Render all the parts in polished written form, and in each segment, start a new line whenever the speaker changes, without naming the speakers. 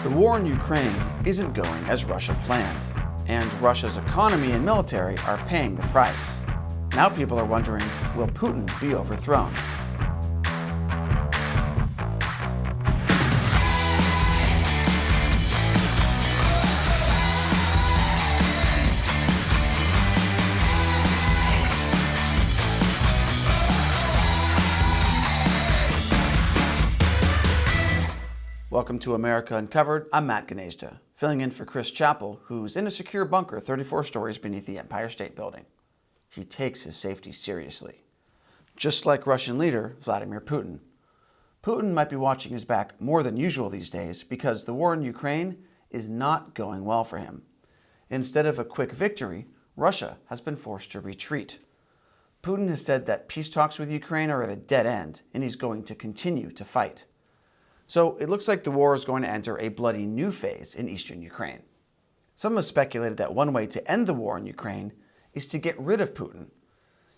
The war in Ukraine isn't going as Russia planned, and Russia's economy and military are paying the price. Now people are wondering, will Putin be overthrown? Welcome to America Uncovered. I'm Matt Gnezda, filling in for Chris Chappell, who's in a secure bunker 34 stories beneath the Empire State Building. He takes his safety seriously. Just like Russian leader Vladimir Putin. Putin might be watching his back more than usual these days because the war in Ukraine is not going well for him. Instead of a quick victory, Russia has been forced to retreat. Putin has said that peace talks with Ukraine are at a dead end, and he's going to continue to fight. So it looks like the war is going to enter a bloody new phase in eastern Ukraine. Some have speculated that one way to end the war in Ukraine is to get rid of Putin.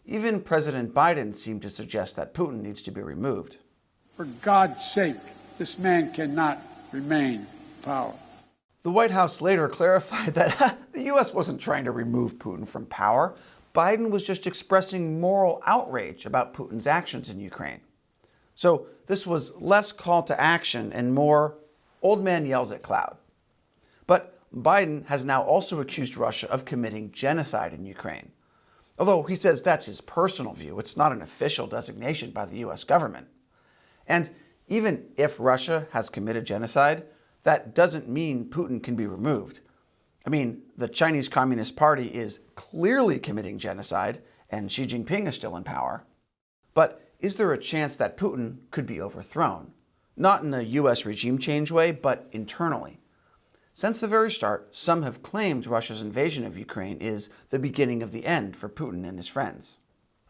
Even President Biden seemed to suggest that Putin needs to be removed.
For God's sake, this man cannot remain in power.
The White House later clarified that the U.S. wasn't trying to remove Putin from power. Biden was just expressing moral outrage about Putin's actions in Ukraine. So this was less call to action and more old man yells at cloud. But Biden has now also accused Russia of committing genocide in Ukraine. Although he says that's his personal view, it's not an official designation by the U.S. government. And even if Russia has committed genocide, that doesn't mean Putin can be removed. I mean, the Chinese Communist Party is clearly committing genocide, and Xi Jinping is still in power. But is there a chance that Putin could be overthrown? Not in a U.S. regime change way, but internally. Since the very start, some have claimed Russia's invasion of Ukraine is the beginning of the end for Putin and his friends.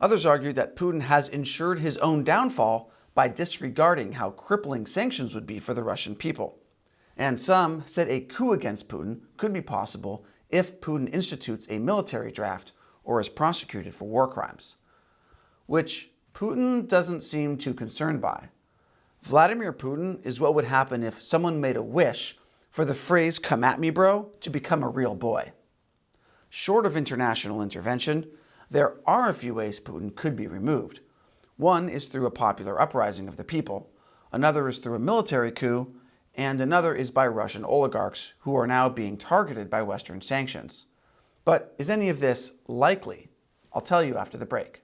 Others argue that Putin has ensured his own downfall by disregarding how crippling sanctions would be for the Russian people. And some said a coup against Putin could be possible if Putin institutes a military draft or is prosecuted for war crimes, which Putin doesn't seem too concerned by. Vladimir Putin is what would happen if someone made a wish for the phrase "come at me, bro" to become a real boy. Short of international intervention, there are a few ways Putin could be removed. One is through a popular uprising of the people, another is through a military coup, and another is by Russian oligarchs who are now being targeted by Western sanctions. But is any of this likely? I'll tell you after the break.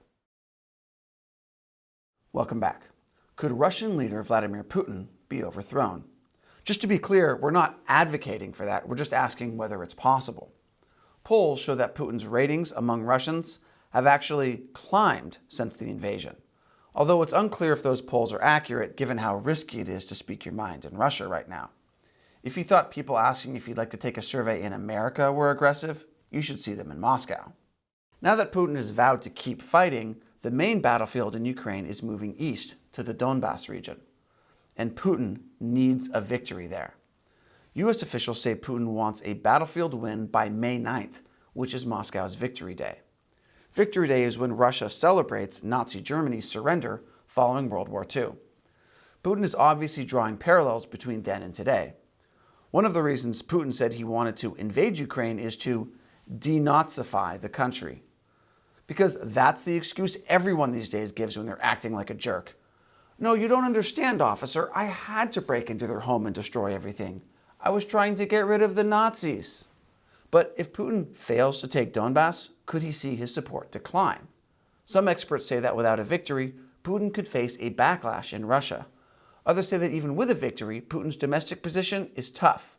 Welcome back. Could Russian leader Vladimir Putin be overthrown? Just to be clear, we're not advocating for that. We're just asking whether it's possible. Polls show that Putin's ratings among Russians have actually climbed since the invasion, although it's unclear if those polls are accurate given how risky it is to speak your mind in Russia right now. If you thought people asking if you'd like to take a survey in America were aggressive, you should see them in Moscow. Now that Putin has vowed to keep fighting, the main battlefield in Ukraine is moving east to the Donbas region, and Putin needs a victory there. U.S. officials say Putin wants a battlefield win by May 9th, which is Moscow's Victory Day. Victory Day is when Russia celebrates Nazi Germany's surrender following World War II. Putin is obviously drawing parallels between then and today. One of the reasons Putin said he wanted to invade Ukraine is to denazify the country. Because that's the excuse everyone these days gives when they're acting like a jerk. No, you don't understand, officer. I had to break into their home and destroy everything. I was trying to get rid of the Nazis. But if Putin fails to take Donbas, could he see his support decline? Some experts say that without a victory, Putin could face a backlash in Russia. Others say that even with a victory, Putin's domestic position is tough.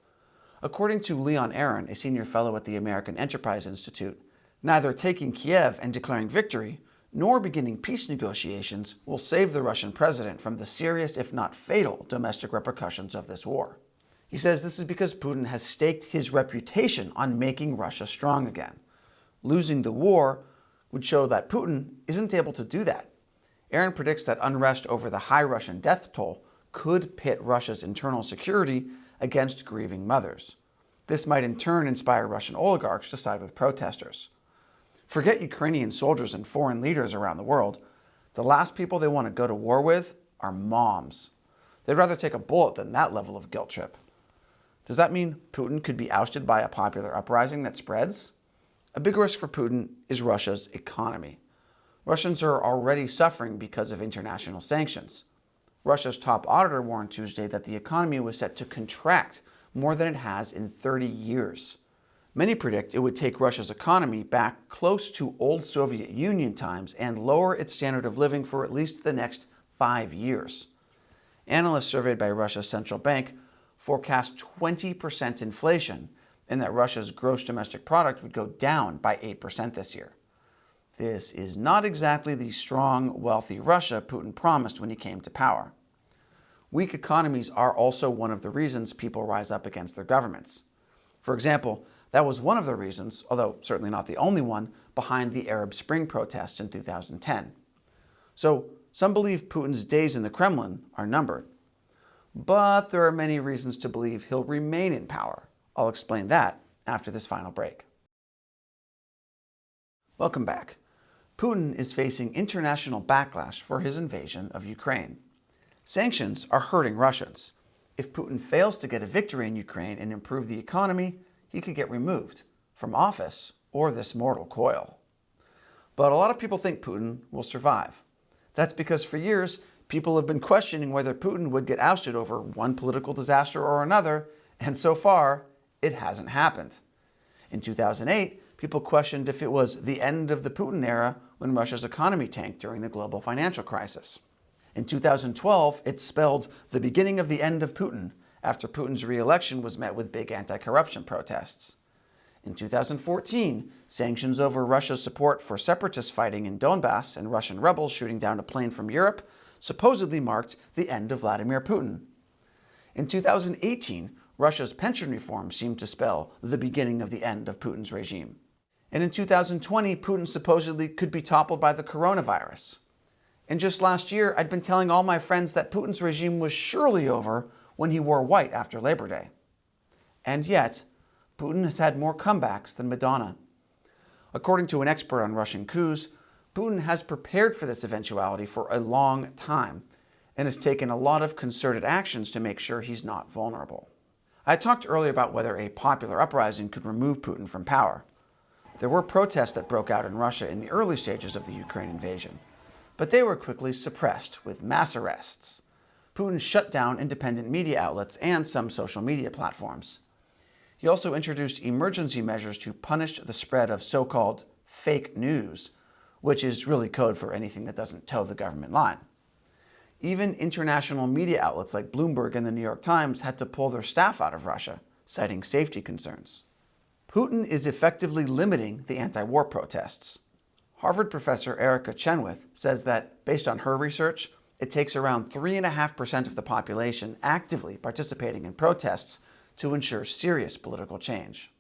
According to Leon Aron, a senior fellow at the American Enterprise Institute, neither taking Kiev and declaring victory, nor beginning peace negotiations will save the Russian president from the serious, if not fatal, domestic repercussions of this war. He says this is because Putin has staked his reputation on making Russia strong again. Losing the war would show that Putin isn't able to do that. Aron predicts that unrest over the high Russian death toll could pit Russia's internal security against grieving mothers. This might in turn inspire Russian oligarchs to side with protesters. Forget Ukrainian soldiers and foreign leaders around the world. The last people they want to go to war with are moms. They'd rather take a bullet than that level of guilt trip. Does that mean Putin could be ousted by a popular uprising that spreads? A big risk for Putin is Russia's economy. Russians are already suffering because of international sanctions. Russia's top auditor warned Tuesday that the economy was set to contract more than it has in 30 years. Many predict it would take Russia's economy back close to old Soviet Union times and lower its standard of living for at least the next 5 years. Analysts surveyed by Russia's central bank forecast 20% inflation and that Russia's gross domestic product would go down by 8% this year. This is not exactly the strong, wealthy Russia Putin promised when he came to power. Weak economies are also one of the reasons people rise up against their governments. For example, that was one of the reasons, although certainly not the only one, behind the Arab Spring protests in 2010. So some believe Putin's days in the Kremlin are numbered. But there are many reasons to believe he'll remain in power. I'll explain that after this final break. Welcome back. Putin is facing international backlash for his invasion of Ukraine. Sanctions are hurting Russians. If Putin fails to get a victory in Ukraine and improve the economy, he could get removed from office or this mortal coil. But a lot of people think Putin will survive. That's because for years, people have been questioning whether Putin would get ousted over one political disaster or another, and so far, it hasn't happened. In 2008, people questioned if it was the end of the Putin era when Russia's economy tanked during the global financial crisis. In 2012, it spelled the beginning of the end of Putin after Putin's re-election was met with big anti-corruption protests. In 2014, sanctions over Russia's support for separatist fighting in Donbass and Russian rebels shooting down a plane from Europe supposedly marked the end of Vladimir Putin. In 2018, Russia's pension reform seemed to spell the beginning of the end of Putin's regime. And in 2020, Putin supposedly could be toppled by the coronavirus. And just last year, I'd been telling all my friends that Putin's regime was surely over when he wore white after Labor Day. And yet, Putin has had more comebacks than Madonna. According to an expert on Russian coups, Putin has prepared for this eventuality for a long time and has taken a lot of concerted actions to make sure he's not vulnerable. I talked earlier about whether a popular uprising could remove Putin from power. There were protests that broke out in Russia in the early stages of the Ukraine invasion, but they were quickly suppressed with mass arrests. Putin shut down independent media outlets and some social media platforms. He also introduced emergency measures to punish the spread of so-called fake news, which is really code for anything that doesn't toe the government line. Even international media outlets like Bloomberg and the New York Times had to pull their staff out of Russia, citing safety concerns. Putin is effectively limiting the anti-war protests. Harvard professor Erica Chenoweth says that, based on her research, it takes around 3.5% of the population actively participating in protests to ensure serious political change.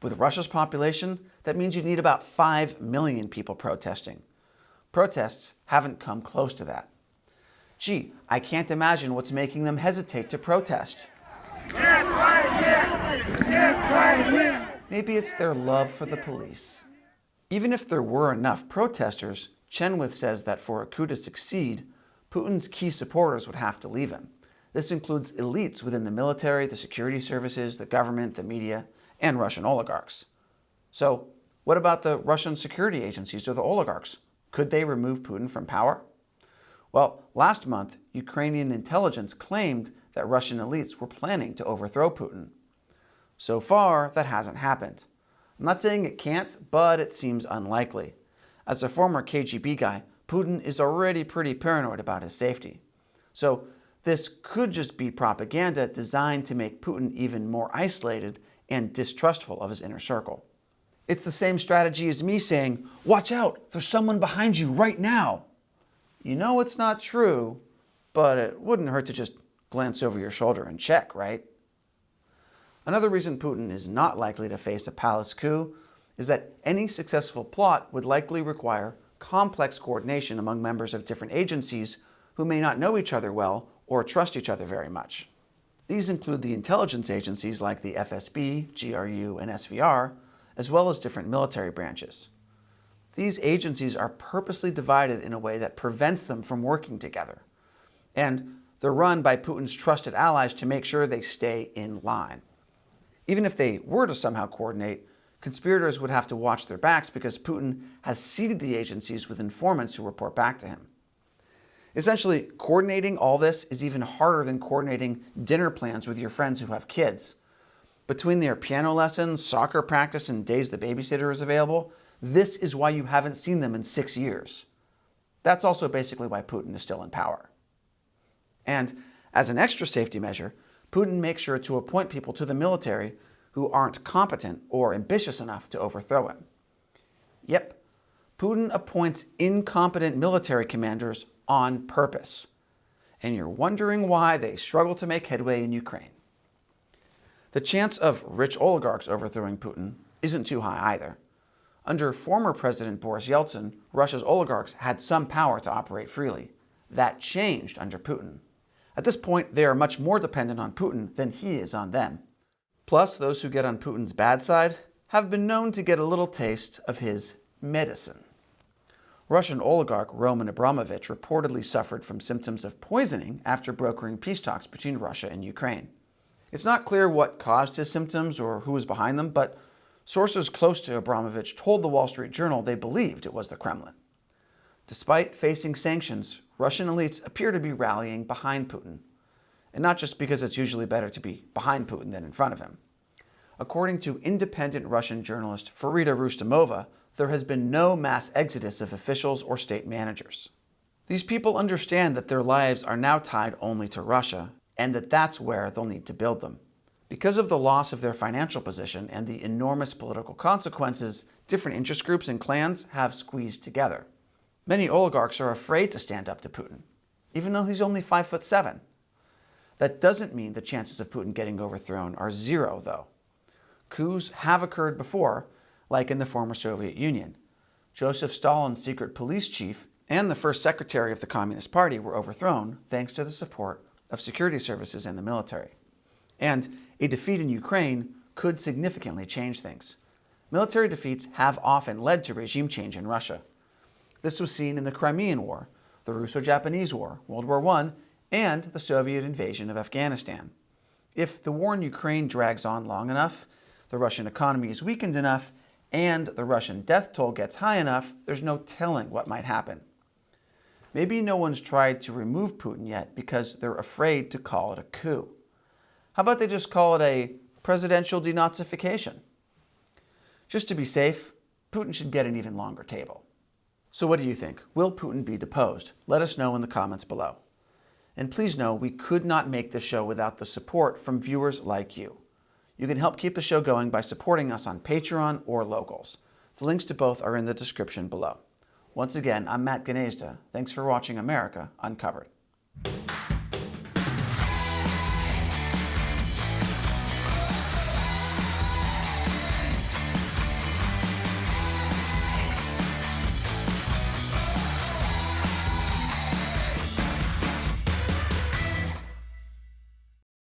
With Russia's population, that means you need about 5 million people protesting. Protests haven't come close to that. Gee, I can't imagine what's making them hesitate to protest. Maybe it's their love for the police. Even if there were enough protesters, Chenoweth says that for a coup to succeed, Putin's key supporters would have to leave him. This includes elites within the military, the security services, the government, the media, and Russian oligarchs. So, what about the Russian security agencies or the oligarchs? Could they remove Putin from power? Well, last month, Ukrainian intelligence claimed that Russian elites were planning to overthrow Putin. So far, that hasn't happened. I'm not saying it can't, but it seems unlikely. As a former KGB guy, Putin is already pretty paranoid about his safety. So this could just be propaganda designed to make Putin even more isolated and distrustful of his inner circle. It's the same strategy as me saying, "Watch out, there's someone behind you right now." You know it's not true, but it wouldn't hurt to just glance over your shoulder and check, right? Another reason Putin is not likely to face a palace coup is that any successful plot would likely require complex coordination among members of different agencies who may not know each other well or trust each other very much. These include the intelligence agencies like the FSB, GRU, and SVR, as well as different military branches. These agencies are purposely divided in a way that prevents them from working together. And they're run by Putin's trusted allies to make sure they stay in line. Even if they were to somehow coordinate, conspirators would have to watch their backs because Putin has seeded the agencies with informants who report back to him. Essentially, coordinating all this is even harder than coordinating dinner plans with your friends who have kids. Between their piano lessons, soccer practice, and days the babysitter is available, this is why you haven't seen them in 6 years. That's also basically why Putin is still in power. And as an extra safety measure, Putin makes sure to appoint people to the military who aren't competent or ambitious enough to overthrow him. Yep, Putin appoints incompetent military commanders on purpose. And you're wondering why they struggle to make headway in Ukraine. The chance of rich oligarchs overthrowing Putin isn't too high either. Under former President Boris Yeltsin, Russia's oligarchs had some power to operate freely. That changed under Putin. At this point, they are much more dependent on Putin than he is on them. Plus, those who get on Putin's bad side have been known to get a little taste of his medicine. Russian oligarch Roman Abramovich reportedly suffered from symptoms of poisoning after brokering peace talks between Russia and Ukraine. It's not clear what caused his symptoms or who was behind them, but sources close to Abramovich told the Wall Street Journal they believed it was the Kremlin. Despite facing sanctions, Russian elites appear to be rallying behind Putin. And not just because it's usually better to be behind Putin than in front of him. According to independent Russian journalist Farida Rustamova, there has been no mass exodus of officials or state managers. These people understand that their lives are now tied only to Russia, and that that's where they'll need to build them. Because of the loss of their financial position and the enormous political consequences, different interest groups and clans have squeezed together. Many oligarchs are afraid to stand up to Putin, even though he's only 5'7". That doesn't mean the chances of Putin getting overthrown are zero, though. Coups have occurred before, like in the former Soviet Union. Joseph Stalin's secret police chief and the first secretary of the Communist Party were overthrown thanks to the support of security services and the military. And a defeat in Ukraine could significantly change things. Military defeats have often led to regime change in Russia. This was seen in the Crimean War, the Russo-Japanese War, World War I, and the Soviet invasion of Afghanistan. If the war in Ukraine drags on long enough, the Russian economy is weakened enough, and the Russian death toll gets high enough, there's no telling what might happen. Maybe no one's tried to remove Putin yet because they're afraid to call it a coup. How about they just call it a presidential denazification? Just to be safe, Putin should get an even longer table. So what do you think? Will Putin be deposed? Let us know in the comments below. And please know we could not make this show without the support from viewers like you. You can help keep the show going by supporting us on Patreon or Locals. The links to both are in the description below. Once again, I'm Matt Gnezda. Thanks for watching America Uncovered.